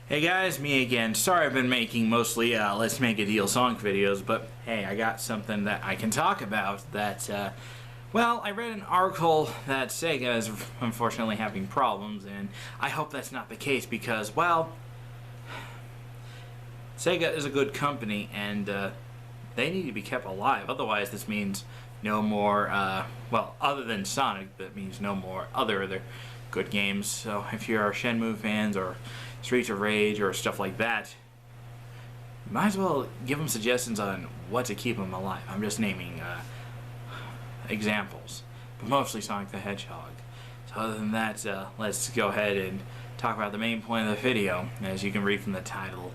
Hey guys, me again. Sorry I've been making mostly Let's Make a Deal song videos, but hey, I got something that I can talk about that, well, I read an article that Sega is unfortunately having problems, and I hope that's not the case because, well, Sega is a good company, and they need to be kept alive. Otherwise, this means no more, well, other than Sonic, that means no more other good games. So if you're Shenmue fans or Streets of Rage or stuff like that, you might as well give them suggestions on what to keep them alive. I'm just naming examples, but mostly Sonic the Hedgehog. So other than that, let's go ahead and talk about the main point of the video. As you can read from the title,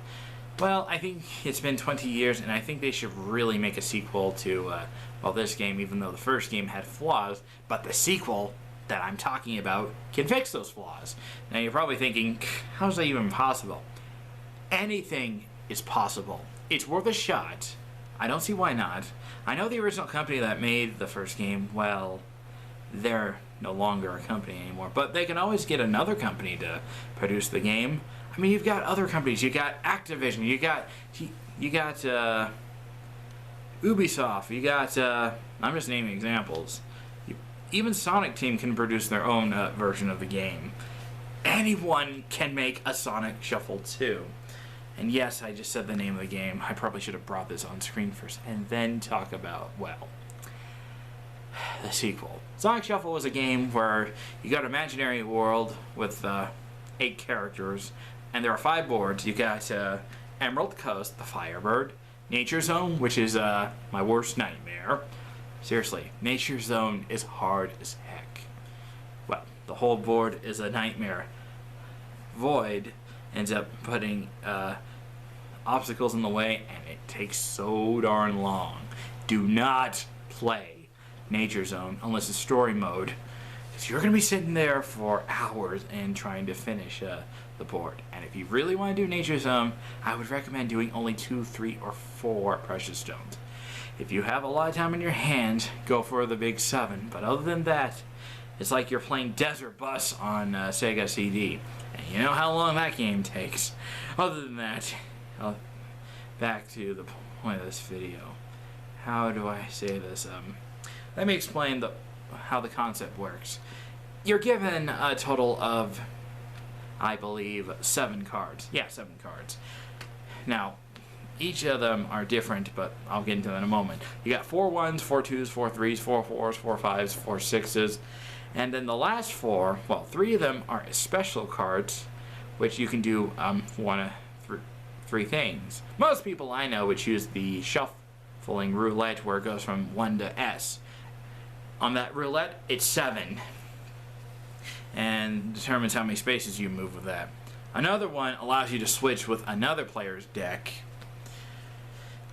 well, I think it's been 20 years, and I think they should really make a sequel to, well, this game, even though the first game had flaws, but the sequel that I'm talking about can fix those flaws. Now you're probably thinking, how is that even possible? Anything is possible. It's worth a shot. I don't see why not. I know the original company that made the first game, well, they're no longer a company anymore, but they can always get another company to produce the game. I mean, you've got other companies. You got Activision. You got Ubisoft. You got I'm just naming examples. Even Sonic Team can produce their own version of the game. Anyone can make a Sonic Shuffle 2. And yes, I just said the name of the game. I probably should have brought this on screen first and then talk about, well, the sequel. Sonic Shuffle was a game where you got an imaginary world with 8 characters, and there are 5 boards. You got Emerald Coast, the Firebird, Nature Zone, which is my worst nightmare. Seriously, Nature Zone is hard as heck. Well, the whole board is a nightmare. Void ends up putting obstacles in the way, and it takes so darn long. Do not play Nature Zone unless it's story mode, because you're going to be sitting there for hours and trying to finish the board. And if you really want to do Nature Zone, I would recommend doing only 2, 3, or 4 precious stones. If you have a lot of time in your hands, go for the big 7. But other than that, it's like you're playing Desert Bus on Sega CD. And you know how long that game takes. Other than that, back to the point of this video. How do I say this? Let me explain how the concept works. You're given a total of, I believe, 7 cards. Yeah, 7 cards. Now, each of them are different, but I'll get into that in a moment. You got 4 1s, 4 2s, 4 3s, 4 4s, 4 5s, 4 6s, and then the last 4, well, 3 of them are special cards, which you can do 1 of 3 things. Most people I know would choose the shuffling roulette, where it goes from 1 to S. On that roulette, it's 7, and determines how many spaces you move with that. Another one allows you to switch with another player's deck.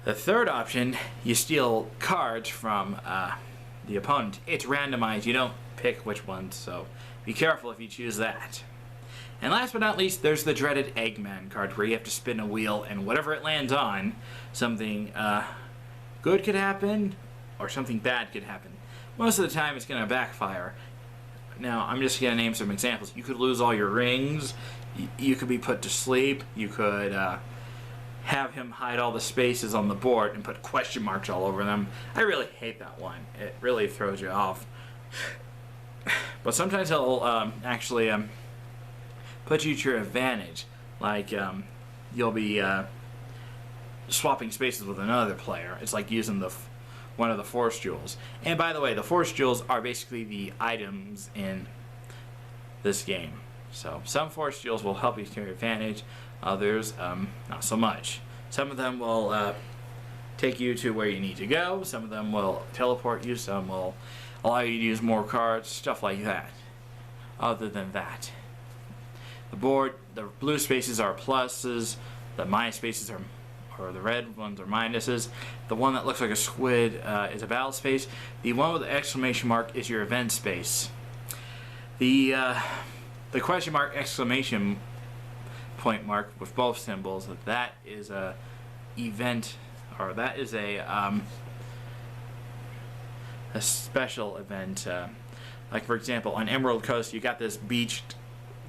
The third option, you steal cards from the opponent. It's randomized. You don't pick which ones, so be careful if you choose that. And last but not least, there's the dreaded Eggman card, where you have to spin a wheel, and whatever it lands on, something good could happen, or something bad could happen. Most of the time, it's going to backfire. Now, I'm just going to name some examples. You could lose all your rings. You could be put to sleep. You could have him hide all the spaces on the board and put question marks all over them. I really hate that one. It really throws you off. But sometimes he'll actually put you to your advantage. Like, you'll be swapping spaces with another player. It's like using one of the Force Jewels. And by the way, the Force Jewels are basically the items in this game. So some Force Jewels will help you to your advantage. Others, not so much. Some of them will take you to where you need to go. Some of them will teleport you. Some will allow you to use more cards. Stuff like that. Other than that, the board, the blue spaces are pluses. The minus spaces are, or the red ones are minuses. The one that looks like a squid is a battle space. The one with the exclamation mark is your event space. The question mark exclamation point mark with both symbols, that is a event, or that is a special event. Like for example, on Emerald Coast, you got this beached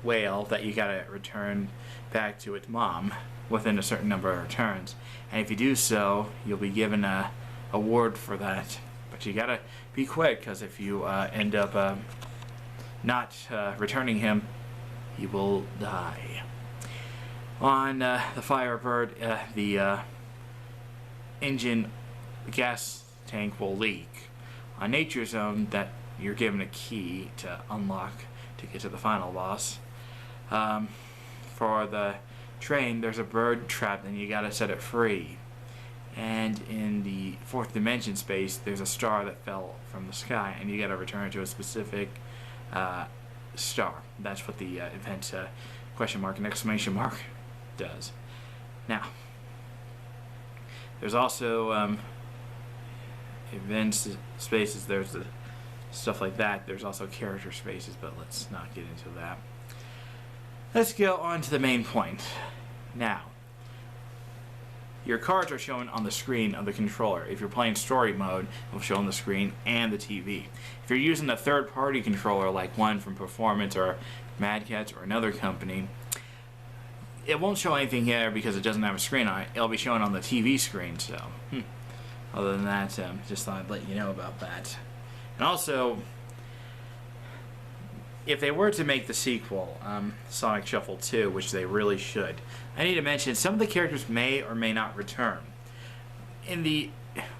whale that you gotta return back to its mom within a certain number of returns. And if you do so, you'll be given a award for that. But you gotta be quick, because if you end up not returning him, he will die. On the Firebird, the engine gas tank will leak. On Nature Zone, that you're given a key to unlock to get to the final boss. For the train, there's a bird trapped and you gotta set it free. And in the fourth dimension space, there's a star that fell from the sky and you gotta return it to a specific star. That's what the event question mark and exclamation mark does. Now, there's also events spaces, there's the stuff like that. There's also character spaces, but let's not get into that. Let's go on to the main point. Now, your cards are shown on the screen of the controller. If you're playing story mode, it will show on the screen and the TV. If you're using a third-party controller like one from Performance or Mad Catz or another company, it won't show anything here because it doesn't have a screen on it. It'll be shown on the TV screen, so other than that, just thought I'd let you know about that. And also, if they were to make the sequel, Sonic Shuffle 2, which they really should, I need to mention some of the characters may or may not return.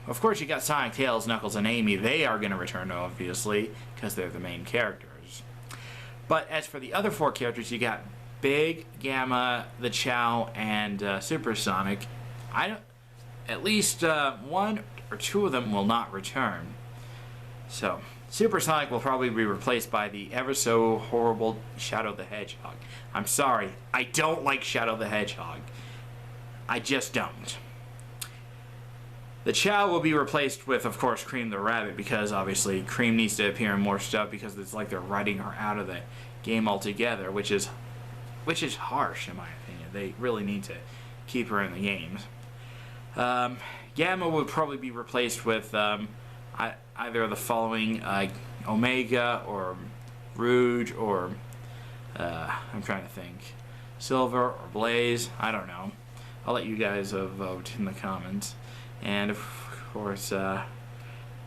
Of course, you got Sonic, Tails, Knuckles, and Amy. They are going to return, obviously, because they're the main characters. But as for the other four characters, you got Big, Gamma, the Chow, and Supersonic. At least one or two of them will not return. So, Supersonic will probably be replaced by the ever so horrible Shadow the Hedgehog. I'm sorry, I don't like Shadow the Hedgehog. I just don't. The Chow will be replaced with, of course, Cream the Rabbit, because obviously Cream needs to appear in more stuff because it's like they're writing her out of the game altogether, which is harsh in my opinion. They really need to keep her in the games. Gamma would probably be replaced with either of the following, Omega or Rouge or I'm trying to think, Silver or Blaze. I don't know. I'll let you guys vote in the comments. And of course,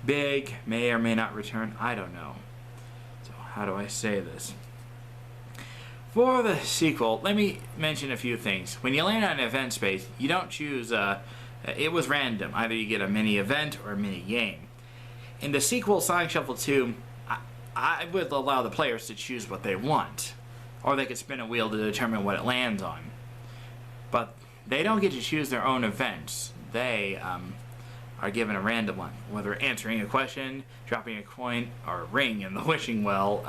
Big may or may not return. I don't know. So how do I say this? For the sequel, let me mention a few things. When you land on an event space, you don't choose. It was random. Either you get a mini event or a mini game. In the sequel, Sonic Shuffle 2, I would allow the players to choose what they want. Or they could spin a wheel to determine what it lands on. But they don't get to choose their own events. They are given a random one. Whether answering a question, dropping a coin, or a ring in the wishing well,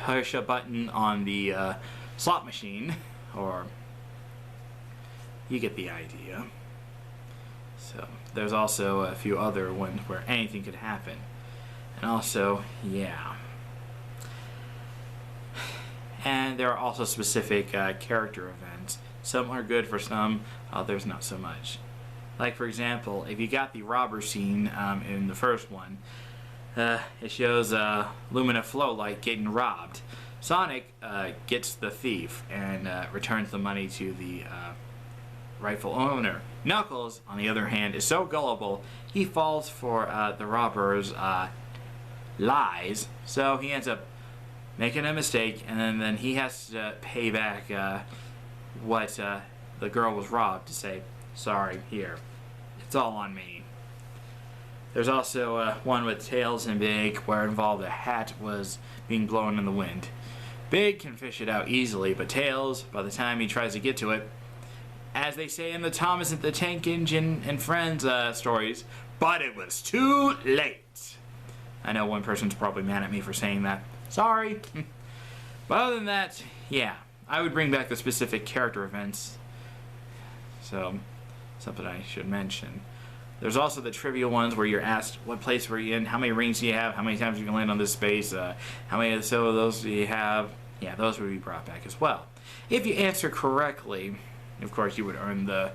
push a button on the slot machine, or you get the idea. So there's also a few other ones where anything could happen. And also, yeah. And there are also specific character events. Some are good for some, others not so much. Like for example, if you got the robber scene in the first one, it shows Lumina Flowlight getting robbed. Sonic gets the thief and returns the money to the rightful owner. Knuckles, on the other hand, is so gullible, he falls for the robber's lies, so he ends up making a mistake, and then he has to pay back what the girl was robbed to say, sorry, here, it's all on me. There's also one with Tails and Big where it involved a hat was being blown in the wind. Big can fish it out easily, but Tails, by the time he tries to get to it, as they say in the Thomas and the Tank Engine and Friends stories, but it was too late. I know one person's probably mad at me for saying that. Sorry. But other than that, yeah, I would bring back the specific character events. So, something I should mention. There's also the trivia ones where you're asked, what place were you in, how many rings do you have, how many times you can land on this space, how many of those do you have. Yeah, those would be brought back as well. If you answer correctly, of course you would earn the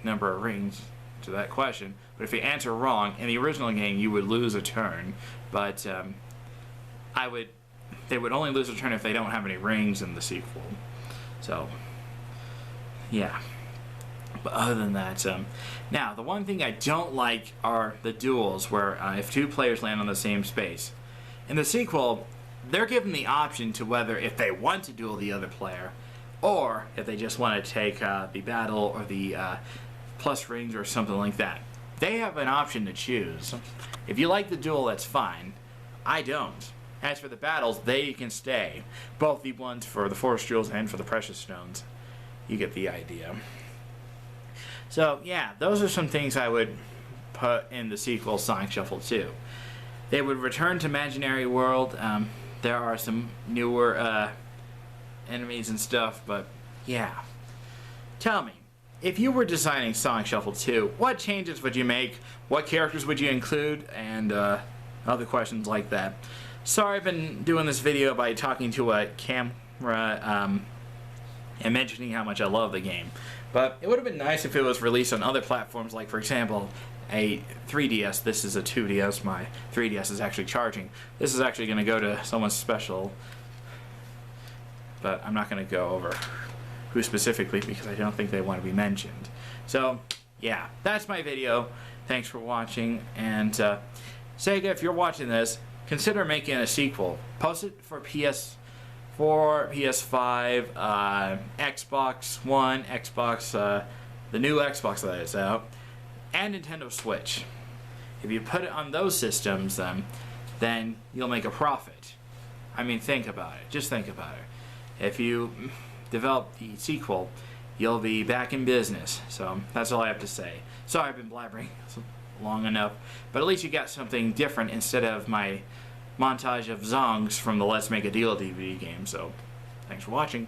number of rings to that question. But if you answer wrong, in the original game you would lose a turn. But I would they would only lose a turn if they don't have any rings in the sequel. So, yeah. But other than that, now the one thing I don't like are the duels where if two players land on the same space. In the sequel, they're given the option to whether if they want to duel the other player, or if they just want to take the battle or the plus rings or something like that. They have an option to choose. If you like the duel, that's fine. I don't. As for the battles, they can stay. Both the ones for the forest jewels and for the precious stones. You get the idea. So, yeah, those are some things I would put in the sequel, Sonic Shuffle 2. They would return to Imaginary World. There are some newer enemies and stuff, but yeah. Tell me, if you were designing Sonic Shuffle 2, what changes would you make? What characters would you include? And other questions like that. Sorry I've been doing this video by talking to a camera and mentioning how much I love the game. But it would have been nice if it was released on other platforms, like, for example, a 3DS. This is a 2DS. My 3DS is actually charging. This is actually going to go to someone special. But I'm not going to go over who specifically because I don't think they want to be mentioned. So, yeah, that's my video. Thanks for watching. And Sega, if you're watching this, consider making a sequel. Post it for PS4, PS5, Xbox One, Xbox, the new Xbox that is out, and Nintendo Switch. If you put it on those systems, then you'll make a profit. I mean, think about it. Just think about it. If you develop the sequel, you'll be back in business. So that's all I have to say. Sorry I've been blabbering long enough, but at least you got something different instead of my montage of zongs from the Let's Make a Deal DVD game. So thanks for watching.